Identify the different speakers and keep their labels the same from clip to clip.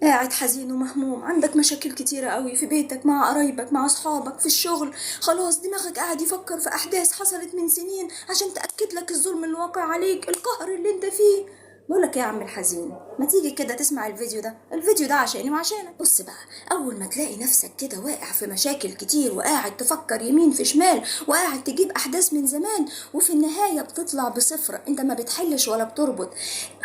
Speaker 1: قاعد حزين ومهموم، عندك مشاكل كتيرة قوي في بيتك، مع قرايبك، مع اصحابك، في الشغل. خلاص دماغك قاعد يفكر في احداث حصلت من سنين عشان تأكد لك الظلم اللي واقع عليك، القهر اللي انت فيه. بقولك يا عم الحزين، ما تيجي كده تسمع الفيديو ده؟ الفيديو ده عشاني وعشانك. بص بقى، اول ما تلاقي نفسك كده واقع في مشاكل كتير وقاعد تفكر يمين في شمال وقاعد تجيب احداث من زمان وفي النهاية بتطلع بصفر، انت ما بتحلش ولا بتربط.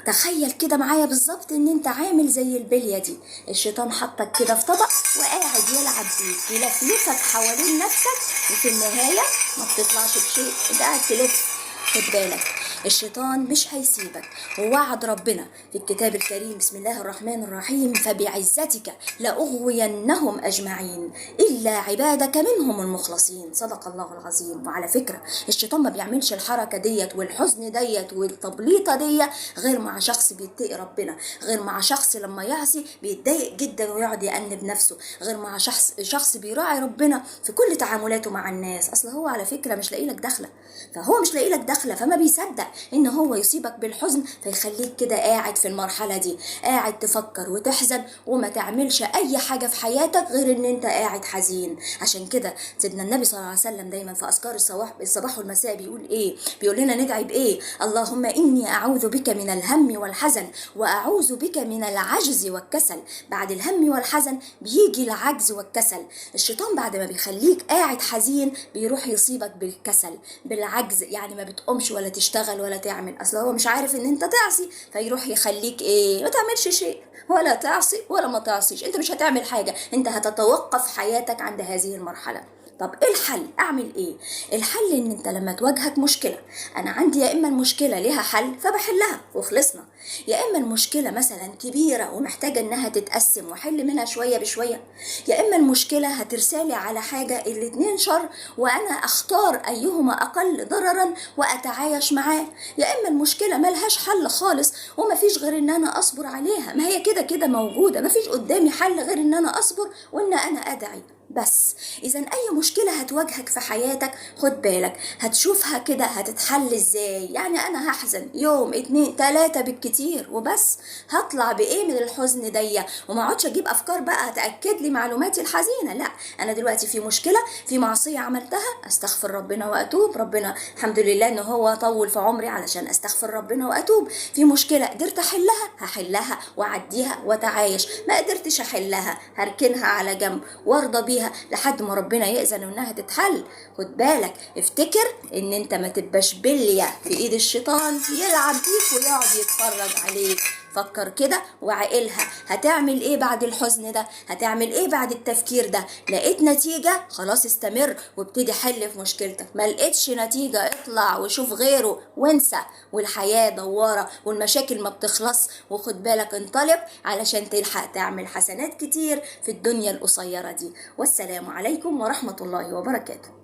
Speaker 1: تخيل كده معايا بالظبط ان انت عامل زي البلية دي، الشيطان حطك كده في طبق وقاعد يلعب بيك، يلفلفك حوالين نفسك وفي النهاية ما بتطلعش بشيء، انت قاعد تلف. خد بالك، الشيطان مش هيسيبك، ووعد ربنا في الكتاب الكريم بسم الله الرحمن الرحيم: فبعزتك لأغوينهم أجمعين إلا عبادك منهم المخلصين. صدق الله العظيم. وعلى فكرة الشيطان ما بيعملش الحركة ديت والحزن ديت والتبليطة دي غير مع شخص بيتقي ربنا، غير مع شخص لما يعصي بيتضايق جدا ويقعد يأنب نفسه، غير مع شخص بيراعي ربنا في كل تعاملاته مع الناس. اصل هو على فكرة مش لاقي لك دخلة، فهو مش لاقي لك دخلة، فما بيصدق ان هو يصيبك بالحزن فيخليك كده قاعد في المرحلة دي، قاعد تفكر وتحزن وما تعملش اي حاجة في حياتك غير ان انت قاعد حزين. عشان كده سيدنا النبي صلى الله عليه وسلم دايما في اذكار الصباح والمساء بيقول ايه؟ بيقول لنا ندعي بايه؟ اللهم اني اعوذ بك من الهم والحزن واعوذ بك من العجز والكسل. بعد الهم والحزن بيجي العجز والكسل. الشيطان بعد ما بيخليك قاعد حزين بيروح يصيبك بالكسل، بالعجز، يعني ما بتقومش ولا تشتغل ولا تعمل، اصل هو مش عارف ان انت تعصي فيروح يخليك ايه؟ ما تعملش شيء، ولا تعصي ولا ما تعصيش، انت مش هتعمل حاجة، انت هتتوقف حياتك عند هذه المرحلة. طب ايه الحل؟ اعمل ايه؟ الحل ان انت لما تواجهك مشكلة، انا عندي يا اما المشكلة ليها حل فبحلها وخلصنا، يا اما المشكلة مثلا كبيرة ومحتاجة انها تتقسم واحل منها شوية بشوية، يا اما المشكلة هترسالي على حاجة الاتنين شر وانا اختار ايهما اقل ضررا واتعايش معاه، يا اما المشكلة ملهاش حل خالص ومفيش غير ان انا اصبر عليها، ما هي كده كده موجودة، مفيش قدامي حل غير ان انا اصبر وان انا ادعي بس. اذا اي مشكلة هتواجهك في حياتك خد بالك هتشوفها كده هتتحل ازاي. يعني انا هحزن يوم اتنين تلاتة بالكتير وبس، هطلع بايه من الحزن دي؟ وما اقعدش اجيب افكار بقى تاكد لي معلوماتي الحزينة، لا، انا دلوقتي في مشكلة، في معصية عملتها، استغفر ربنا واتوب، ربنا الحمد لله ان هو طول في عمري علشان استغفر ربنا واتوب. في مشكلة قدرت احلها هحلها واعديها واتعايش، ما قدرتش احلها هركنها على جنب وارضى بيها لحد ما ربنا يأذن انها تتحل. خد بالك، افتكر ان انت ما تبقاش بلية في ايد الشيطان يلعب بيك ويقعد يتفرج عليك. فكر كده وعقلها، هتعمل ايه بعد الحزن ده؟ هتعمل ايه بعد التفكير ده؟ لقيت نتيجة خلاص استمر وابتدي حل في مشكلتك، ما لقيتش نتيجة اطلع وشوف غيره وانسى، والحياة دوارة والمشاكل ما بتخلص. وخد بالك انطلق علشان تلحق تعمل حسنات كتير في الدنيا القصيرة دي. والسلام عليكم ورحمة الله وبركاته.